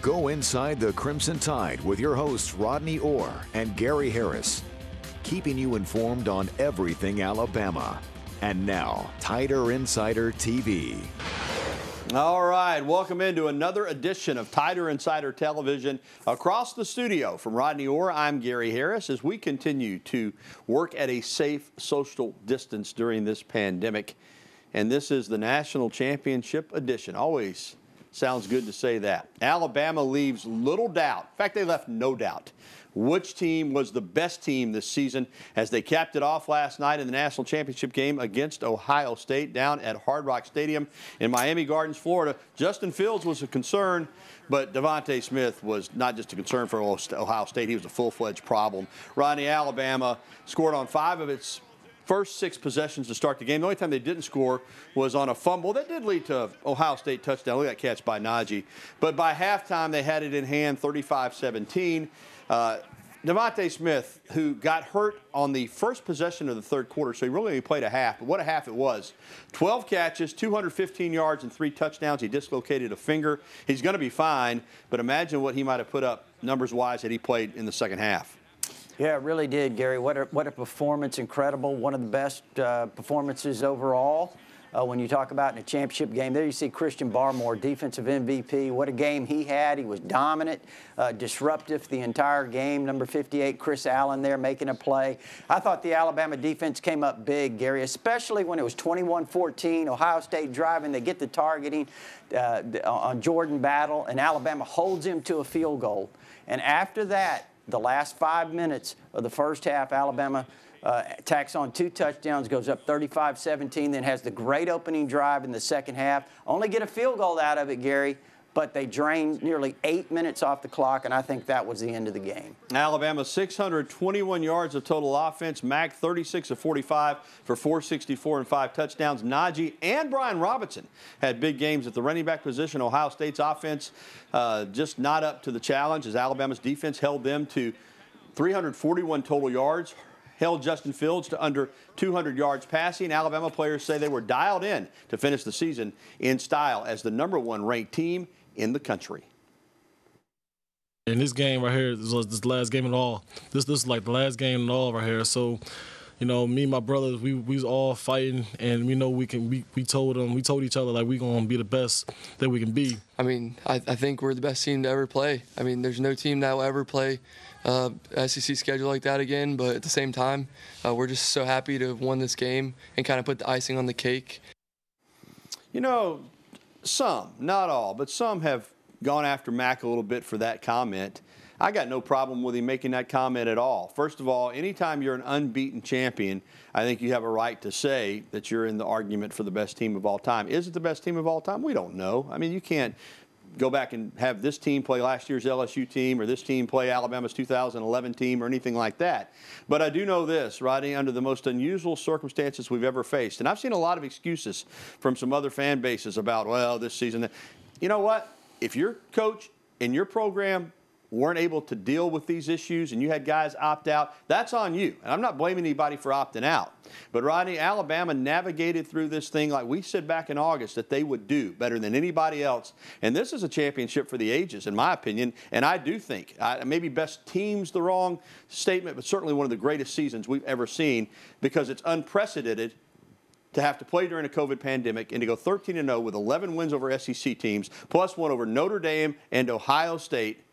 Go inside the Crimson Tide with your hosts Rodney Orr and Gary Harris, keeping you informed on everything Alabama. And now, Tider Insider TV. All right, welcome into another edition of Tider Insider Television. Across the studio from Rodney Orr, I'm Gary Harris as we continue to work at a safe social distance during this pandemic. And this is the National Championship edition. Always sounds good to say that. Alabama leaves little doubt. In fact, they left no doubt which team was the best team this season as they capped it off last night in the national championship game against Ohio State down at Hard Rock Stadium in Miami Gardens, Florida. Justin Fields was a concern, but DeVonta Smith was not just a concern for Ohio State. He was a full-fledged problem. Rodney, Alabama scored on 5 of its first 6 possessions to start the game. The only time they didn't score was on a fumble. That did lead to an Ohio State touchdown. Look at that catch by Najee. But by halftime, they had it in hand, 35-17. DeVonta Smith, who got hurt on the first possession of the third quarter, so he really only played a half, but what a half it was. 12 catches, 215 yards, and 3 touchdowns. He dislocated a finger. He's going to be fine, but imagine what he might have put up numbers-wise had he played in the second half. Yeah, it really did, Gary. What a performance, incredible. One of the best performances overall. When you talk about in a championship game, there you see Christian Barmore, defensive MVP. What a game he had. He was dominant, disruptive the entire game. Number 58, Chris Allen there making a play. I thought the Alabama defense came up big, Gary, especially when it was 21-14, Ohio State driving. They get the targeting on Jordan Battle, and Alabama holds him to a field goal. And after that, the last 5 minutes of the first half, Alabama tacks on 2 touchdowns, goes up 35-17, then has the great opening drive in the second half. Only get a field goal out of it, Gary, but they drained nearly 8 minutes off the clock, and I think that was the end of the game. Alabama 621 yards of total offense. Mack 36 of 45 for 464 and 5 touchdowns. Najee and Brian Robinson had big games at the running back position. Ohio State's offense just not up to the challenge as Alabama's defense held them to 341 total yards. Held Justin Fields to under 200 yards passing. Alabama players say they were dialed in to finish the season in style as the #1 ranked team in the country. And this game right here is the last game at all. This is like the last game at all right here. So, you know, me and my brothers, we was all fighting, and we know we told each other like we gonna be the best that we can be. I mean, I think we're the best team to ever play. I mean, there's no team that will ever play SEC schedule like that again. But at the same time, we're just so happy to have won this game and kind of put the icing on the cake. You know, some, not all, but some have gone after Mack a little bit for that comment. I got no problem with him making that comment at all. First of all, anytime you're an unbeaten champion, I think you have a right to say that you're in the argument for the best team of all time. Is it the best team of all time? We don't know. I mean, you can't go back and have this team play last year's LSU team or this team play Alabama's 2011 team or anything like that. But I do know this, Rodney, under the most unusual circumstances we've ever faced, and I've seen a lot of excuses from some other fan bases about, well, this season. You know what? If your coach and your program weren't able to deal with these issues and you had guys opt out, that's on you. And I'm not blaming anybody for opting out. But, Rodney, Alabama navigated through this thing like we said back in August that they would do better than anybody else. And this is a championship for the ages, in my opinion. And I do think, maybe best team's the wrong statement, but certainly one of the greatest seasons we've ever seen because it's unprecedented to have to play during a COVID pandemic and to go 13-0 with 11 wins over SEC teams, plus one over Notre Dame and Ohio State.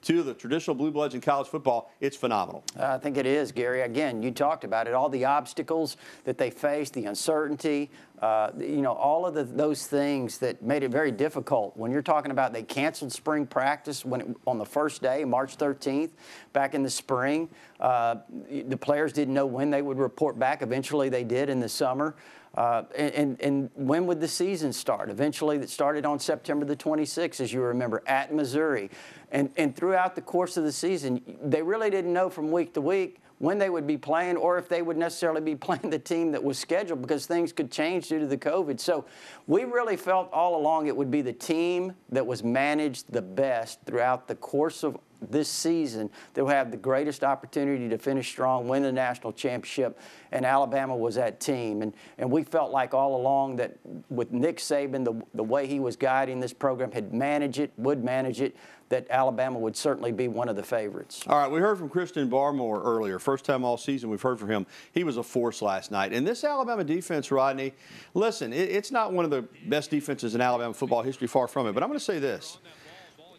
2 of the traditional blue bloods in college football. It's phenomenal. I think it is, Gary. Again, you talked about it, all the obstacles that they faced, the uncertainty, you know, all of those things that made it very difficult. When you're talking about they canceled spring practice on the first day, March 13th, back in the spring. The players didn't know when they would report back. Eventually they did in the summer. And when would the season start? Eventually it started on September the 26th, as you remember, at Missouri. And throughout the course of the season, they really didn't know from week to week when they would be playing or if they would necessarily be playing the team that was scheduled because things could change due to the COVID. So we really felt all along it would be the team that was managed the best throughout the course of this season that will have the greatest opportunity to finish strong, win the national championship, and Alabama was that team. And we felt like all along that with Nick Saban, the way he was guiding this program, would manage it, that Alabama would certainly be one of the favorites. All right, we heard from Christian Barmore earlier. First time all season we've heard from him. He was a force last night. And this Alabama defense, Rodney, listen, it's not one of the best defenses in Alabama football history, far from it. But I'm going to say this.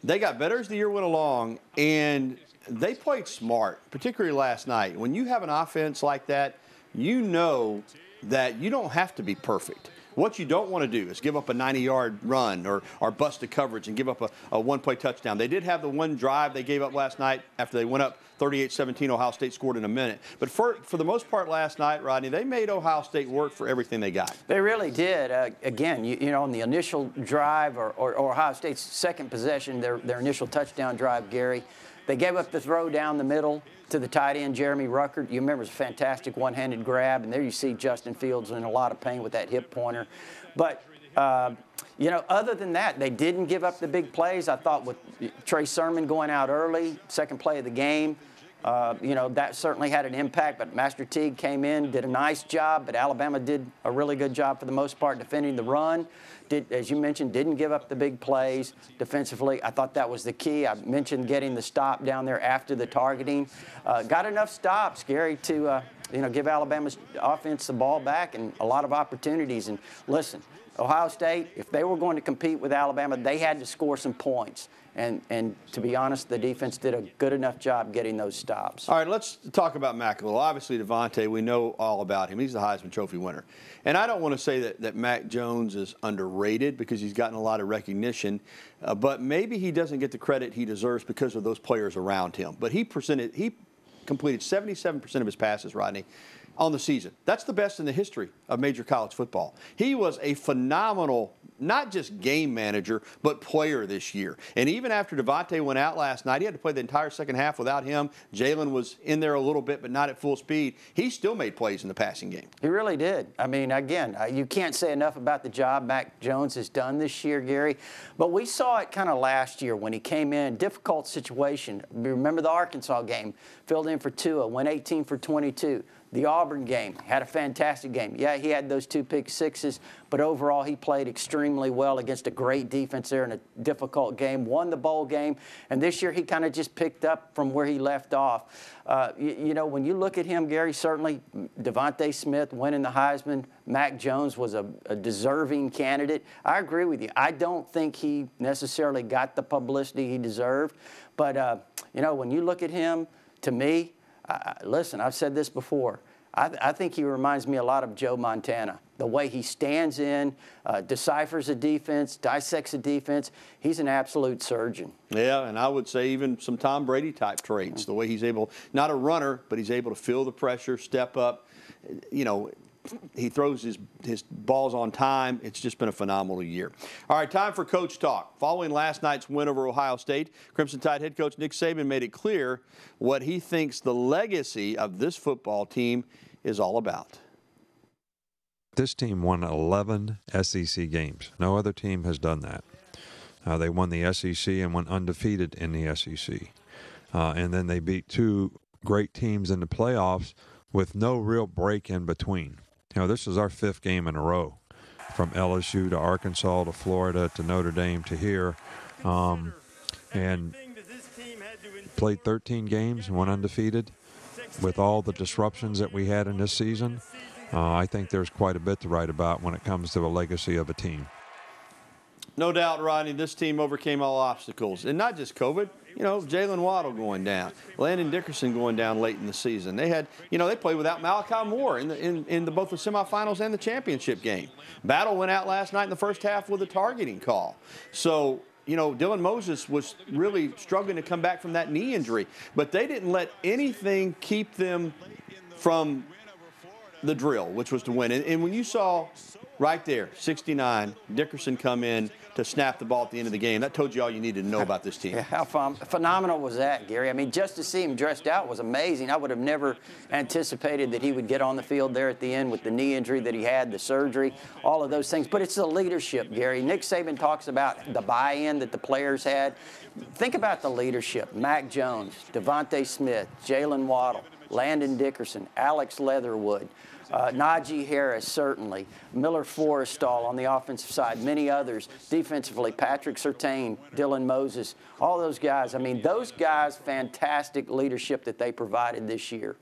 They got better as the year went along, and they played smart, particularly last night. When you have an offense like that, you know that you don't have to be perfect. What you don't want to do is give up a 90-yard run or bust a coverage and give up a one-play touchdown. They did have the one drive they gave up last night after they went up 38-17. Ohio State scored in a minute. But for the most part last night, Rodney, they made Ohio State work for everything they got. They really did. Again, you know, on the initial drive or Ohio State's second possession, their initial touchdown drive, Gary, they gave up the throw down the middle to the tight end, Jeremy Ruckert. You remember it was a fantastic one-handed grab, and there you see Justin Fields in a lot of pain with that hip pointer. But, you know, other than that, they didn't give up the big plays. I thought with Trey Sermon going out early, second play of the game, you know, that certainly had an impact. But Master Teague came in, did a nice job, but Alabama did a really good job for the most part defending the run. As you mentioned, didn't give up the big plays defensively. I thought that was the key. I mentioned getting the stop down there after the targeting. Got enough stops, Gary, to you know, give Alabama's offense the ball back and a lot of opportunities. And listen, Ohio State, if they were going to compete with Alabama, they had to score some points. And to be honest, the defense did a good enough job getting those stops. All right, let's talk about Mac a little. Obviously, Devontae, we know all about him. He's the Heisman Trophy winner. And I don't want to say that Mac Jones is underrated because he's gotten a lot of recognition, but maybe he doesn't get the credit he deserves because of those players around him. But he completed 77% of his passes, Rodney, on the season. That's the best in the history of major college football. He was a phenomenal, not just game manager, but player this year. And even after Devontae went out last night, he had to play the entire second half without him. Jalen was in there a little bit, but not at full speed. He still made plays in the passing game. He really did. I mean, again, you can't say enough about the job Mac Jones has done this year, Gary. But we saw it kind of last year when he came in, difficult situation. Remember the Arkansas game, filled in for Tua, went 18 for 22. The Auburn game, had a fantastic game. Yeah, he had those 2 pick sixes, but overall he played extremely well against a great defense there in a difficult game, won the bowl game, and this year he kind of just picked up from where he left off. You know, when you look at him, Gary, certainly Devontae Smith winning the Heisman, Mac Jones was a deserving candidate. I agree with you. I don't think he necessarily got the publicity he deserved, but, you know, when you look at him, to me, listen, I've said this before. I think he reminds me a lot of Joe Montana. The way he stands in, deciphers a defense, dissects a defense. He's an absolute surgeon. Yeah, and I would say even some Tom Brady type traits. The way he's able, not a runner, but he's able to feel the pressure, step up. You know, he throws his balls on time. It's just been a phenomenal year. All right, time for Coach Talk. Following last night's win over Ohio State, Crimson Tide head coach Nick Saban made it clear what he thinks the legacy of this football team is all about. This team won 11 SEC games. No other team has done that. They won the SEC and went undefeated in the SEC. And then they beat 2 great teams in the playoffs with no real break in between. You know, this is our 5th game in a row, from LSU to Arkansas to Florida to Notre Dame to here, and played 13 games and went undefeated. With all the disruptions that we had in this season, I think there's quite a bit to write about when it comes to the legacy of a team. No doubt, Rodney, this team overcame all obstacles, and not just COVID. You know, Jalen Waddle going down, Landon Dickerson going down late in the season. They had, you know, they played without Malachi Moore in both the semifinals and the championship game. Battle went out last night in the first half with a targeting call. So, you know, Dylan Moses was really struggling to come back from that knee injury, but they didn't let anything keep them from the drill, which was to win. And when you saw Right there, 69. Dickerson come in to snap the ball at the end of the game. That told you all you needed to know about this team. Yeah, how phenomenal was that, Gary? I mean, just to see him dressed out was amazing. I would have never anticipated that he would get on the field there at the end with the knee injury that he had, the surgery, all of those things. But it's the leadership, Gary. Nick Saban talks about the buy-in that the players had. Think about the leadership. Mac Jones, Devontae Smith, Jalen Waddle, Landon Dickerson, Alex Leatherwood, Najee Harris, certainly, Miller Forrestall on the offensive side, many others. Defensively, Patrick Surtain, Dylan Moses, all those guys. I mean, those guys, fantastic leadership that they provided this year.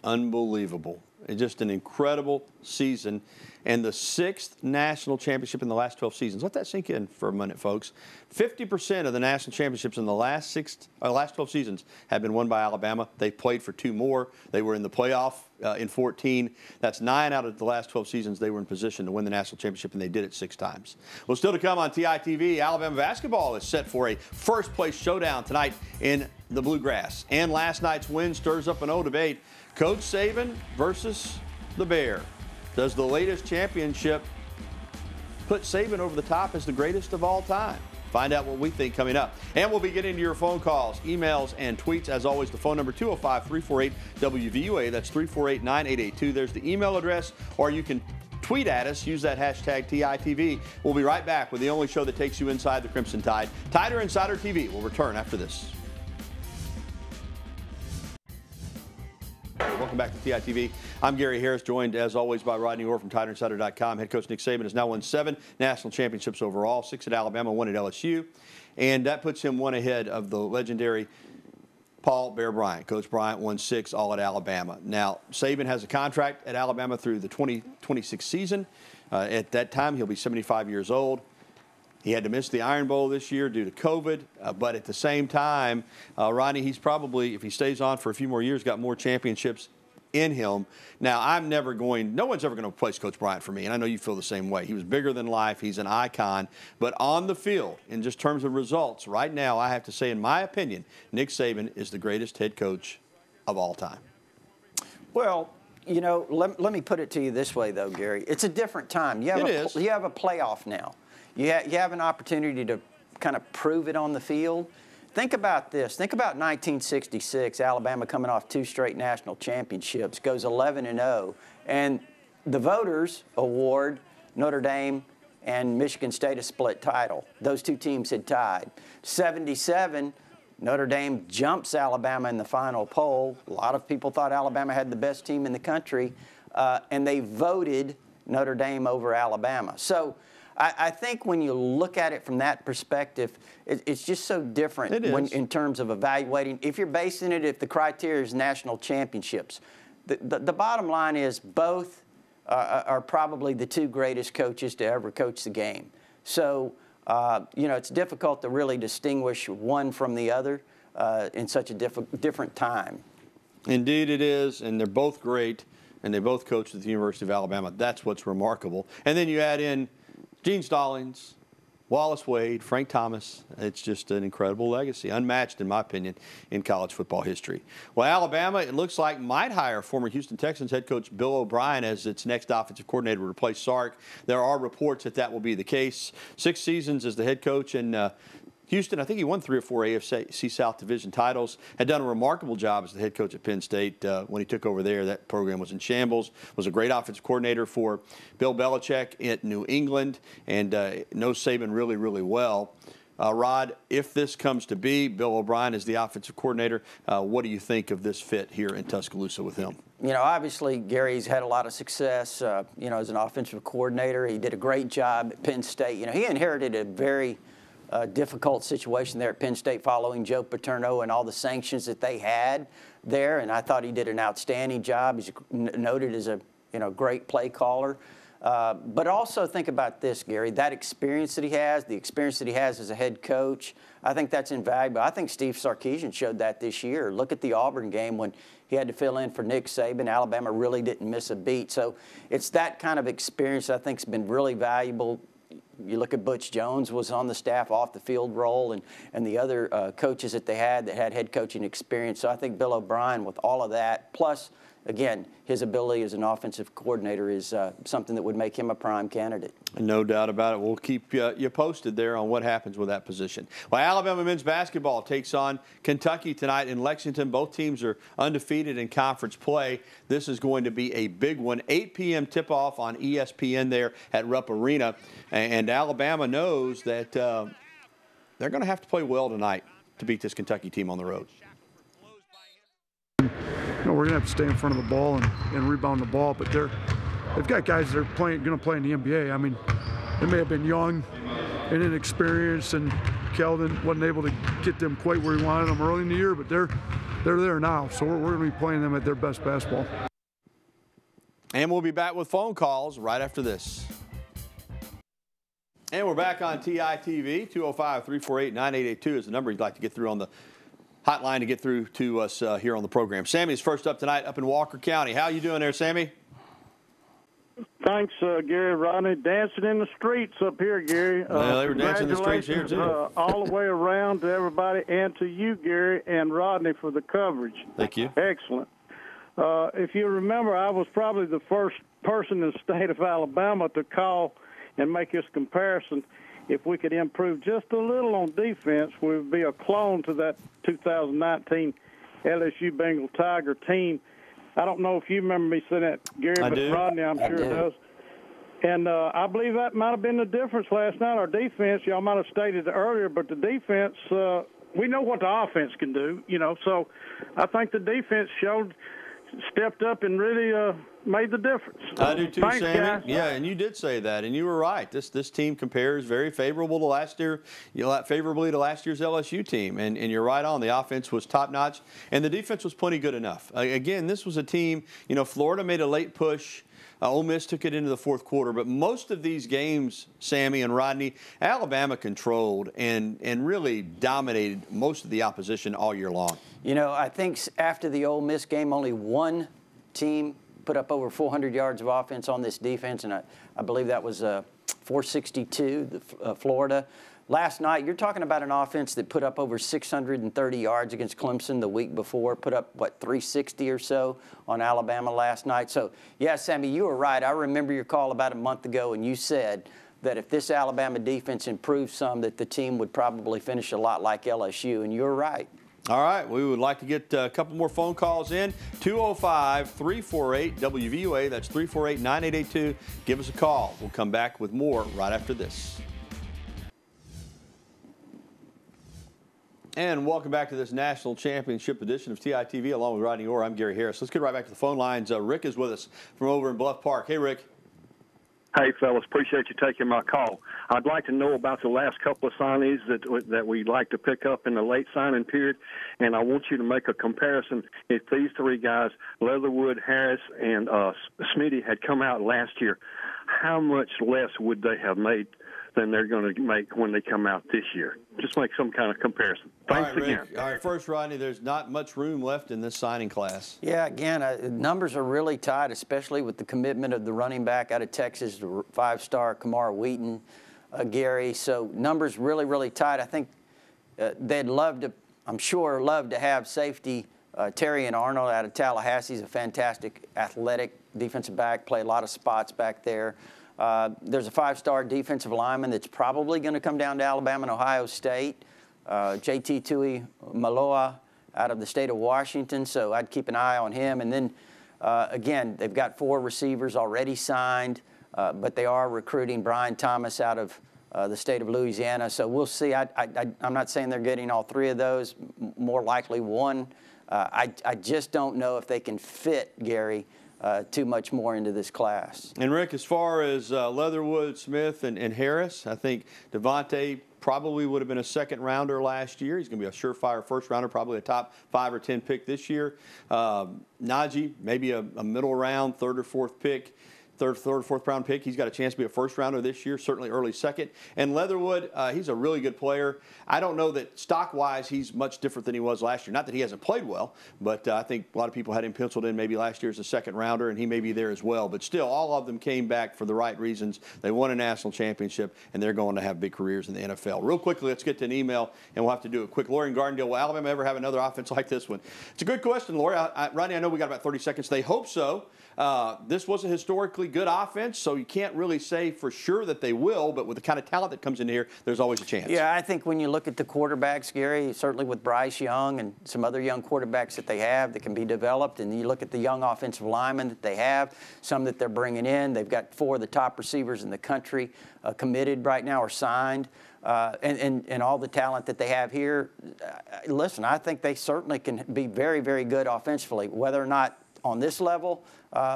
Unbelievable. It's just an incredible season. And the 6th national championship in the last 12 seasons. Let that sink in for a minute, folks. 50% of the national championships in the last 12 seasons have been won by Alabama. They played for 2 more. They were in the playoff in 14. That's 9 out of the last 12 seasons they were in position to win the national championship, and they did it 6 times. Well, still to come on TITV, Alabama basketball is set for a first-place showdown tonight in the Bluegrass. And last night's win stirs up an old debate. Coach Saban versus the Bear. Does the latest championship put Saban over the top as the greatest of all time? Find out what we think coming up. And we'll be getting to your phone calls, emails, and tweets. As always, the phone number 205-348-WVUA. That's 348-9882. There's the email address, or you can tweet at us. Use that hashtag TITV. We'll be right back with the only show that takes you inside the Crimson Tide. Tider Insider TV will return after this. Welcome back to TITV. I'm Gary Harris, joined as always by Rodney Orr from TiderInsider.com. Head coach Nick Saban has now won 7 national championships overall, 6 at Alabama, 1 at LSU. And that puts him 1 ahead of the legendary Paul Bear Bryant. Coach Bryant won 6, all at Alabama. Now, Saban has a contract at Alabama through the 2026 season. At that time, he'll be 75 years old. He had to miss the Iron Bowl this year due to COVID, but at the same time, Rodney, he's probably, if he stays on for a few more years, got more championships in him. Now, no one's ever going to replace Coach Bryant for me, and I know you feel the same way. He was bigger than life. He's an icon. But on the field, in just terms of results, right now, I have to say, in my opinion, Nick Saban is the greatest head coach of all time. Well, you know, let me put it to you this way, though, Gary. It's a different time. You have a playoff now. You have an opportunity to kind of prove it on the field. Think about this. Think about 1966, Alabama coming off 2 straight national championships, goes 11-0, and the voters award Notre Dame and Michigan State a split title. Those 2 teams had tied. 77, Notre Dame jumps Alabama in the final poll. A lot of people thought Alabama had the best team in the country, and they voted Notre Dame over Alabama. So I think when you look at it from that perspective, it's just so different in terms of evaluating. If you're basing it, if the criteria is national championships, the bottom line is both are probably the 2 greatest coaches to ever coach the game. So, you know, it's difficult to really distinguish one from the other in such a different time. Indeed it is, and they're both great, and they both coached at the University of Alabama. That's what's remarkable. And then you add in Gene Stallings, Wallace Wade, Frank Thomas. It's just an incredible legacy, unmatched, in my opinion, in college football history. Well, Alabama, it looks like, might hire former Houston Texans head coach Bill O'Brien as its next offensive coordinator to replace Sark. There are reports that will be the case. 6 seasons as the head coach in Houston. I think he won 3 or 4 AFC South Division titles. Had done a remarkable job as the head coach at Penn State when he took over there. That program was in shambles. Was a great offensive coordinator for Bill Belichick at New England, and knows Saban really, really well. Rod, if this comes to be, Bill O'Brien is the offensive coordinator. What do you think of this fit here in Tuscaloosa with him? You know, obviously, Gary's had a lot of success, you know, as an offensive coordinator. He did a great job at Penn State. You know, he inherited a very difficult situation there at Penn State following Joe Paterno and all the sanctions that they had there, and I thought he did an outstanding job. He's noted as a great play caller. But also think about this, Gary, that experience that he has, the experience that he has as a head coach, I think that's invaluable. I think Steve Sarkisian showed that this year. Look at the Auburn game when he had to fill in for Nick Saban. Alabama really didn't miss a beat. So it's that kind of experience that I think has been really valuable. You look at Butch Jones was on the staff off the field role, and the other coaches that they had that had head coaching experience. So I think Bill O'Brien with all of that, plus again, his ability as an offensive coordinator is something that would make him a prime candidate. No doubt about it. We'll keep you posted there on what happens with that position. Well, Alabama men's basketball takes on Kentucky tonight in Lexington. Both teams are undefeated in conference play. This is going to be a big one. 8 p.m. tip-off on ESPN there at Rupp Arena. And Alabama knows that they're going to have to play well tonight to beat this Kentucky team on the road. We're going to have to stay in front of the ball and rebound the ball, but they've got guys that are going to play in the NBA. I mean, they may have been young and inexperienced, and Kelvin wasn't able to get them quite where he wanted them early in the year, but they're there now, so we're going to be playing them at their best basketball. And we'll be back with phone calls right after this. And we're back on TITV. 205-348-9882 is the number you'd like to get through on the hotline to get through to us here on the program. Sammy's first up tonight up in Walker County. How you doing there, Sammy? Thanks, Gary, Rodney. Dancing in the streets up here, Gary. Well, they were dancing in the streets here, too. All the way around to everybody and to you, Gary, and Rodney for the coverage. Thank you. Excellent. If you remember, I was probably the first person in the state of Alabama to call and make this comparison. If we could improve just a little on defense, we would be a clone to that 2019 LSU Bengal Tiger team. I don't know if you remember me saying that, Gary, but Rodney, I'm sure does. And I believe that might have been the difference last night. Our defense, y'all might have stated it earlier, but the defense, we know what the offense can do, So I think the defense stepped up and really made the difference. I do too, Thanks, Sammy. guys. Yeah, and you did say that, and you were right. This team compares very favorably to last year's LSU team, and you're right on. The offense was top notch, and the defense was plenty good enough. Again, this was a team. Florida made a late push. Ole Miss took it into the fourth quarter, but most of these games, Sammy and Rodney, Alabama controlled and really dominated most of the opposition all year long. I think after the Ole Miss game, only one team put up over 400 yards of offense on this defense, and I believe that was 462, Florida. Last night, you're talking about an offense that put up over 630 yards against Clemson the week before, put up, 360 or so on Alabama last night. So, yeah, Sammy, you were right. I remember your call about a month ago, and you said that if this Alabama defense improved some, that the team would probably finish a lot like LSU, and you're right. All right, we would like to get a couple more phone calls in. 205-348-WVUA. That's 348-9882. Give us a call. We'll come back with more right after this. And welcome back to this national championship edition of TITV along with Rodney Orr. I'm Gary Harris. Let's get right back to the phone lines. Rick is with us from over in Bluff Park. Hey, Rick. Hey, fellas, appreciate you taking my call. I'd like to know about the last couple of signees that we'd like to pick up in the late signing period, and I want you to make a comparison. If these three guys, Leatherwood, Harris, and Smitty, had come out last year, how much less would they have made than they're going to make when they come out this year? Just make some kind of comparison. Thanks again. Rick. All right, first, Rodney, there's not much room left in this signing class. Yeah, again, numbers are really tight, especially with the commitment of the running back out of Texas, the five-star Kamar Wheaton, Gary. So numbers really, really tight. I think they'd love to, I'm sure, love to have safety Terry and Arnold out of Tallahassee. He's a fantastic athletic defensive back, play a lot of spots back there. There's a five-star defensive lineman that's probably going to come down to Alabama and Ohio State, J.T. Tui Maloa out of the state of Washington, so I'd keep an eye on him. And then, again, they've got 4 receivers already signed, but they are recruiting Brian Thomas out of the state of Louisiana. So we'll see. I'm not saying they're getting all 3 of those, more likely 1. I just don't know if they can fit, Gary, too much more into this class. And, Rick, as far as Leatherwood, Smith, and Harris, I think Devontae probably would have been a second-rounder last year. He's going to be a surefire first-rounder, probably a top 5 or 10 pick this year. Najee, maybe a middle-round, 3rd or 4th pick. third, fourth round pick. He's got a chance to be a first rounder this year, certainly early second. And Leatherwood, he's a really good player. I don't know that stock-wise he's much different than he was last year. Not that he hasn't played well, but I think a lot of people had him penciled in maybe last year as a second rounder, and he may be there as well. But still, all of them came back for the right reasons. They won a national championship, and they're going to have big careers in the NFL. Real quickly, let's get to an email, and we'll have to do it quick. Lori in Gardendale, will Alabama ever have another offense like this one? It's a good question, Lori. Rodney, I know we got about 30 seconds. They hope so. This was a historically good offense, so you can't really say for sure that they will, but with the kind of talent that comes in here, there's always a chance. Yeah, I think when you look at the quarterbacks, Gary, certainly with Bryce Young and some other young quarterbacks that they have that can be developed, and you look at the young offensive linemen that they have, some that they're bringing in. They've got 4 of the top receivers in the country committed right now or signed. And all the talent that they have here, listen, I think they certainly can be very, very good offensively. Whether or not on this level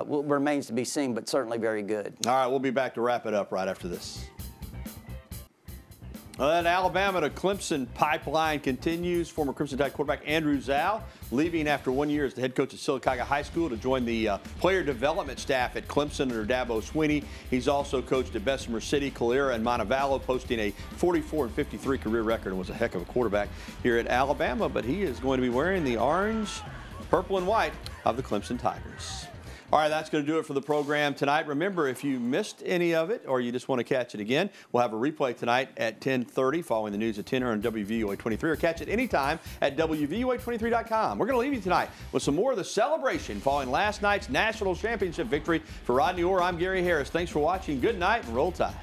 remains to be seen, but certainly very good. All right, we'll be back to wrap it up right after this. Well, that Alabama to Clemson pipeline continues. Former Crimson Tide quarterback Andrew Zow leaving after 1 year as the head coach at Sylacauga High School to join the player development staff at Clemson under Dabo Swinney. He's also coached at Bessemer City, Calera, and Montevallo, posting a 44-53 career record and was a heck of a quarterback here at Alabama. But he is going to be wearing the orange, purple, and white of the Clemson Tigers. All right, that's going to do it for the program tonight. Remember, if you missed any of it or you just want to catch it again, we'll have a replay tonight at 10:30 following the news at 10 on WVUA 23, or catch it anytime at WVUA23.com. We're going to leave you tonight with some more of the celebration following last night's national championship victory. For Rodney Orr, I'm Gary Harris. Thanks for watching. Good night and roll tide.